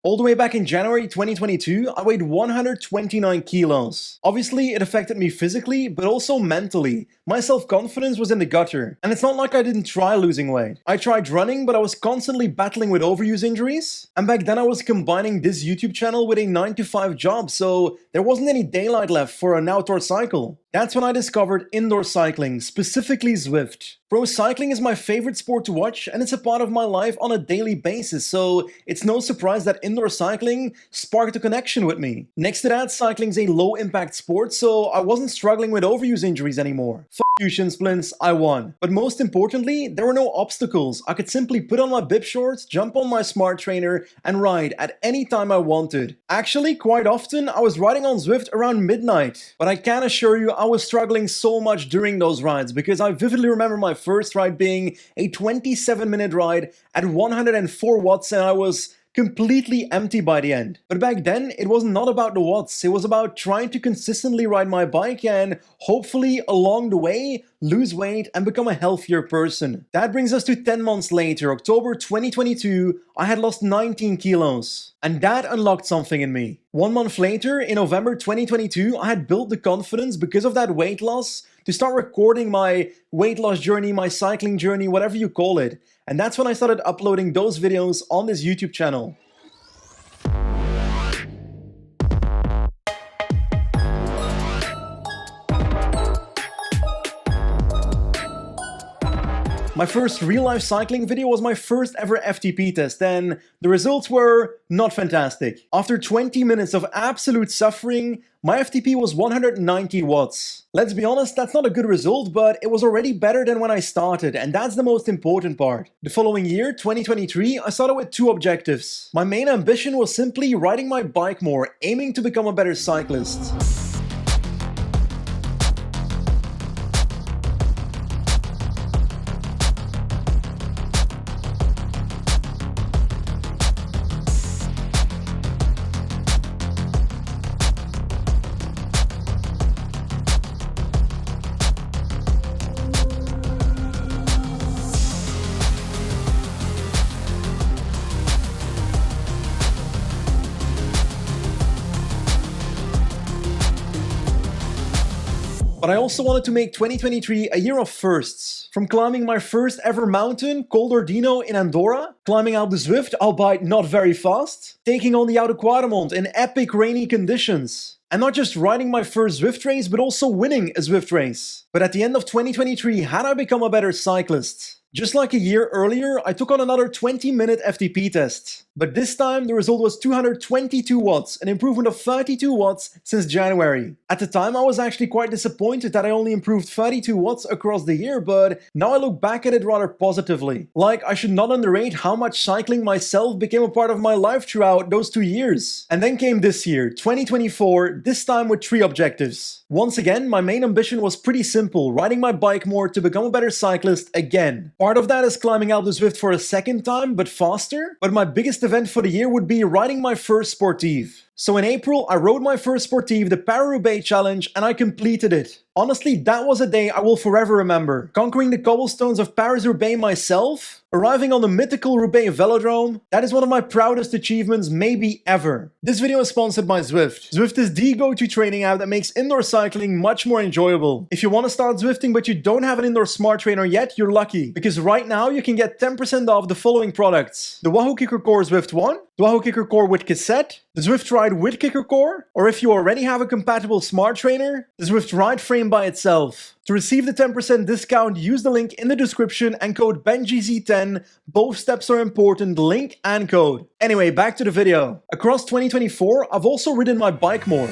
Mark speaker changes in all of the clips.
Speaker 1: All the way back in January 2022, I weighed 129 kilos. Obviously, it affected me physically, but also mentally. My self-confidence was in the gutter. And it's not like I didn't try losing weight. I tried running, but I was constantly battling with overuse injuries. And back then I was combining this YouTube channel with a 9-to-5 job, so there wasn't any daylight left for an outdoor cycle. That's when I discovered indoor cycling, specifically Zwift. Pro cycling is my favorite sport to watch, and it's a part of my life on a daily basis, so it's no surprise that indoor cycling sparked a connection with me. Next to that, cycling is a low-impact sport, so I wasn't struggling with overuse injuries anymore. F you, shin splints, I won. But most importantly, there were no obstacles. I could simply put on my bib shorts, jump on my smart trainer, and ride at any time I wanted. Actually, quite often, I was riding on Zwift around midnight, but I can assure you I was struggling so much during those rides because I vividly remember my first ride being a 27-minute ride at 104 watts and I was completely empty by the end. But back then, it was not about the watts, it was about trying to consistently ride my bike and hopefully along the way lose weight and become a healthier person. That brings us to 10 months later, October 2022, I had lost 19 kilos. And that unlocked something in me. 1 month later, in November 2022, I had built the confidence because of that weight loss to start recording my weight loss journey, my cycling journey, whatever you call it. And that's when I started uploading those videos on this YouTube channel. My first real-life cycling video was my first ever FTP test, and the results were not fantastic. After 20 minutes of absolute suffering, my FTP was 190 watts. Let's be honest, that's not a good result, but it was already better than when I started, and that's the most important part. The following year, 2023, I started with two objectives. My main ambition was simply riding my bike more, aiming to become a better cyclist. But I also wanted to make 2023 a year of firsts. From climbing my first ever mountain, Col d'Ordino in Andorra, climbing out the Zwift, albeit not very fast, taking on the Oude Quademont in epic rainy conditions, and not just riding my first Zwift race, but also winning a Zwift race. But at the end of 2023, had I become a better cyclist? Just like a year earlier, I took on another 20-minute FTP test. But this time, the result was 222 watts, an improvement of 32 watts since January. At the time, I was actually quite disappointed that I only improved 32 watts across the year, but now I look back at it rather positively. Like, I should not underrate how much cycling myself became a part of my life throughout those 2 years. And then came this year, 2024, this time with 3 objectives. Once again, my main ambition was pretty simple, riding my bike more to become a better cyclist again. Part of that is climbing out the Zwift for a second time, but faster. But my biggest event for the year would be riding my first Sportive. So in April, I rode my first Sportive, the Paris-Roubaix Challenge, and I completed it. Honestly, that was a day I will forever remember. Conquering the cobblestones of Paris-Roubaix myself, arriving on the mythical Roubaix Velodrome, that is one of my proudest achievements maybe ever. This video is sponsored by Zwift. Zwift is the go-to training app that makes indoor cycling much more enjoyable. If you want to start Zwifting but you don't have an indoor smart trainer yet, you're lucky. Because right now you can get 10% off the following products. The Wahoo Kickr Core Zwift 1, the Wahoo Kickr Core with cassette, the Zwift Ride with Kickr Core, or if you already have a compatible smart trainer, the Zwift Ride frame by itself. To receive the 10% discount, use the link in the description and code BENJIZ10. Both steps are important, link and code. Anyway, back to the video. Across 2024, I've also ridden my bike more.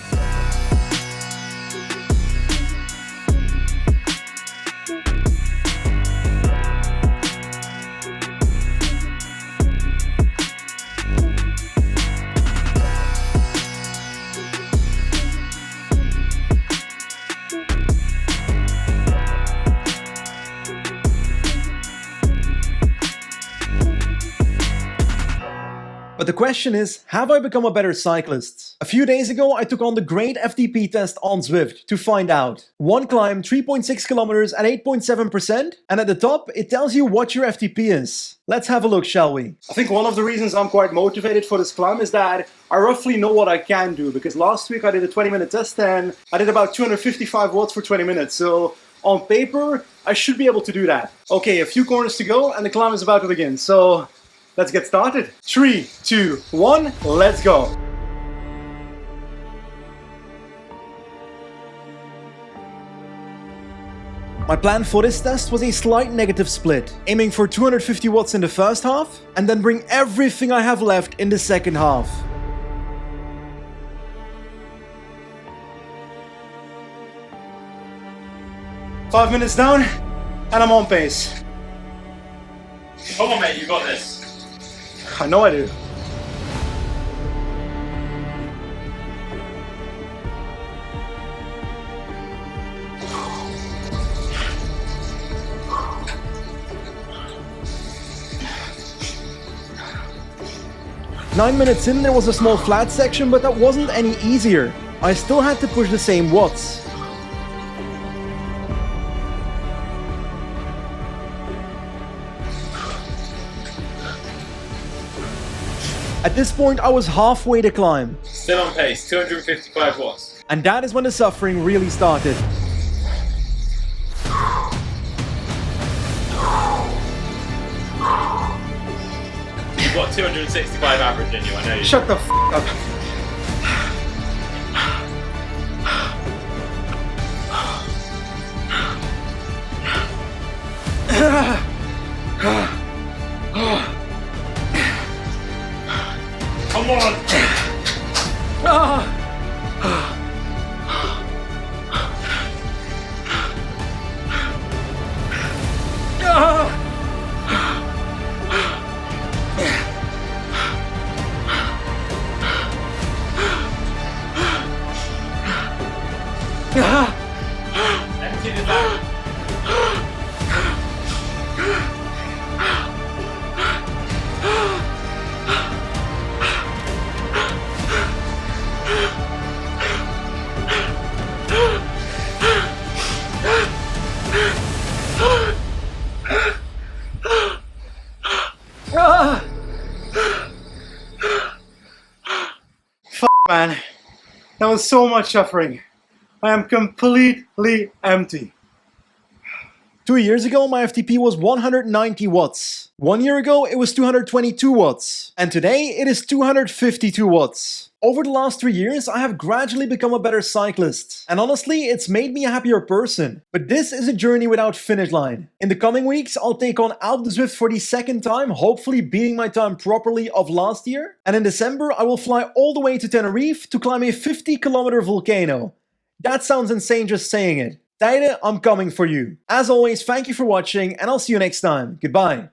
Speaker 1: But the question is, have I become a better cyclist? A few days ago, I took on the great FTP test on Zwift to find out. One climb, 3.6 kilometers at 8.7%, and at the top, it tells you what your FTP is. Let's have a look, shall we? I think one of the reasons I'm quite motivated for this climb is that I roughly know what I can do, because last week I did a 20-minute test and I did about 255 watts for 20 minutes, so on paper, I should be able to do that. Okay, a few corners to go and the climb is about to begin, so let's get started. 3, 2, 1, let's go. My plan for this test was a slight negative split, aiming for 250 watts in the first half, and then bring everything I have left in the second half. Five minutes down, and I'm on pace.
Speaker 2: Come on, mate, you got this.
Speaker 1: I know I do. Nine minutes in, there was a small flat section, but that wasn't any easier. I still had to push the same watts. At this point, I was halfway to climb.
Speaker 2: Still on pace, 255 watts.
Speaker 1: And that is when the suffering really started.
Speaker 2: You've got 265 average in you, I know you.
Speaker 1: Shut the f up.
Speaker 2: Come on! Empty the bag.
Speaker 1: Man, that was so much suffering. I am completely empty. 2 years ago, my FTP was 190 watts. 1 year ago, it was 222 watts. And today, it is 252 watts. Over the last 3 years, I have gradually become a better cyclist. And honestly, it's made me a happier person. But this is a journey without finish line. In the coming weeks, I'll take on Alpe Zwift for the second time, hopefully beating my time properly of last year. And in December, I will fly all the way to Tenerife to climb a 50-kilometer volcano. That sounds insane just saying it. Tijden, I'm coming for you. As always, thank you for watching, and I'll see you next time. Goodbye.